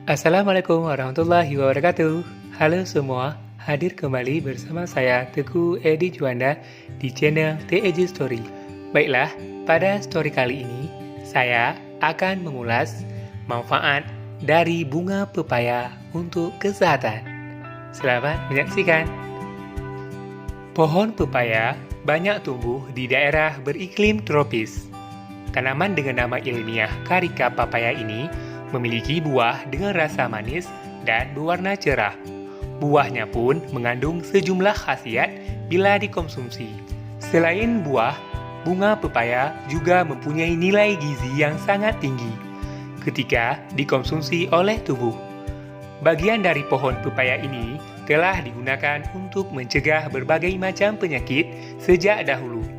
Assalamualaikum warahmatullahi wabarakatuh. Halo semua, hadir kembali bersama saya Teguh Edi Juanda di channel TEJ Story. Baiklah, pada story kali ini saya akan mengulas manfaat dari bunga pepaya untuk kesehatan. Selamat menyaksikan. Pohon pepaya banyak tumbuh di daerah beriklim tropis. Tanaman dengan nama ilmiah Carica papaya ini memiliki buah dengan rasa manis dan berwarna cerah. Buahnya pun mengandung sejumlah khasiat bila dikonsumsi. Selain buah, bunga pepaya juga mempunyai nilai gizi yang sangat tinggi ketika dikonsumsi oleh tubuh. Bagian dari pohon pepaya ini telah digunakan untuk mencegah berbagai macam penyakit sejak dahulu.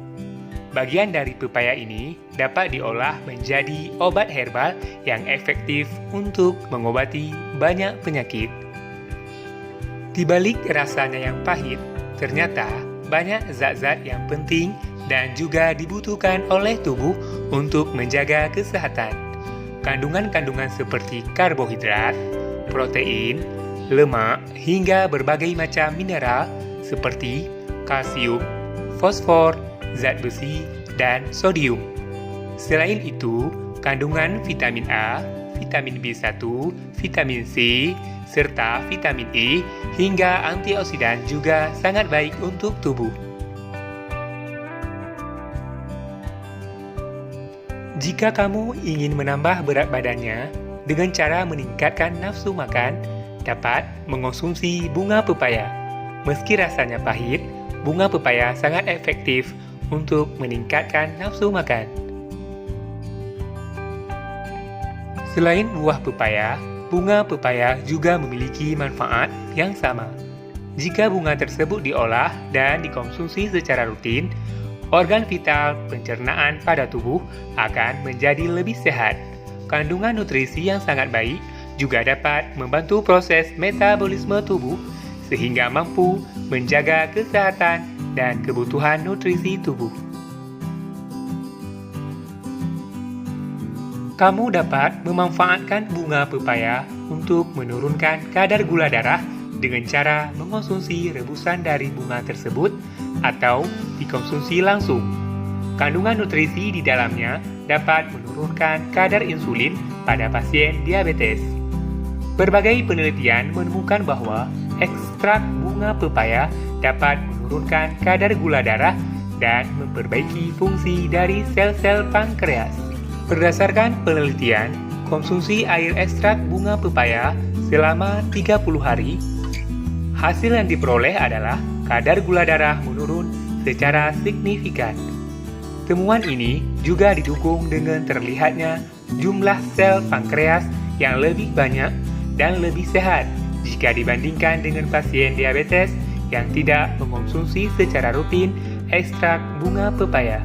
Bagian dari pepaya ini dapat diolah menjadi obat herbal yang efektif untuk mengobati banyak penyakit. Di balik rasanya yang pahit, ternyata banyak zat-zat yang penting dan juga dibutuhkan oleh tubuh untuk menjaga kesehatan. Kandungan-kandungan seperti karbohidrat, protein, lemak, hingga berbagai macam mineral seperti kalsium, fosfor, zat besi, dan sodium. Selain itu, kandungan vitamin A, vitamin B1, vitamin C, serta vitamin E hingga antioksidan juga sangat baik untuk tubuh. Jika kamu ingin menambah berat badannya dengan cara meningkatkan nafsu makan, dapat mengonsumsi bunga pepaya. Meski rasanya pahit, bunga pepaya sangat efektif untuk meningkatkan nafsu makan. Selain buah pepaya, bunga pepaya juga memiliki manfaat yang sama. Jika bunga tersebut diolah dan dikonsumsi secara rutin, organ vital pencernaan pada tubuh akan menjadi lebih sehat. Kandungan nutrisi yang sangat baik juga dapat membantu proses metabolisme tubuh sehingga mampu menjaga kesehatan dan kebutuhan nutrisi tubuh. Kamu dapat memanfaatkan bunga pepaya untuk menurunkan kadar gula darah dengan cara mengonsumsi rebusan dari bunga tersebut atau dikonsumsi langsung. Kandungan nutrisi di dalamnya dapat menurunkan kadar insulin pada pasien diabetes. Berbagai penelitian menemukan bahwa ekstrak bunga pepaya dapat menurunkan kadar gula darah dan memperbaiki fungsi dari sel-sel pankreas. Berdasarkan penelitian, konsumsi air ekstrak bunga pepaya selama 30 hari, hasil yang diperoleh adalah kadar gula darah menurun secara signifikan. Temuan ini juga didukung dengan terlihatnya jumlah sel pankreas yang lebih banyak dan lebih sehat jika dibandingkan dengan pasien diabetes yang tidak mengonsumsi secara rutin ekstrak bunga pepaya.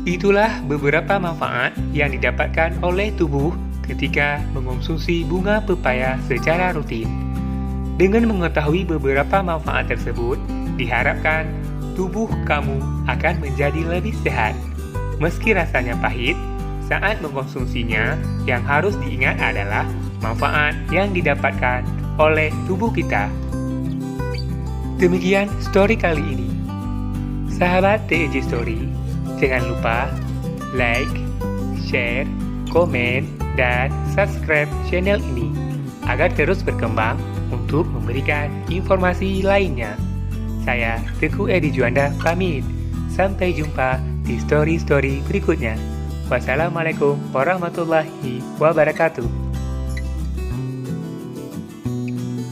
Itulah beberapa manfaat yang didapatkan oleh tubuh ketika mengonsumsi bunga pepaya secara rutin. Dengan mengetahui beberapa manfaat tersebut, diharapkan tubuh kamu akan menjadi lebih sehat. Meski rasanya pahit, saat mengkonsumsinya yang harus diingat adalah manfaat yang didapatkan oleh tubuh kita. Demikian story kali ini. Sahabat TEJ Story, jangan lupa like, share, komen, dan subscribe channel ini agar terus berkembang untuk memberikan informasi lainnya. Saya Teguh Edi Juanda pamit. Sampai jumpa di story-story berikutnya. Wassalamualaikum warahmatullahi wabarakatuh.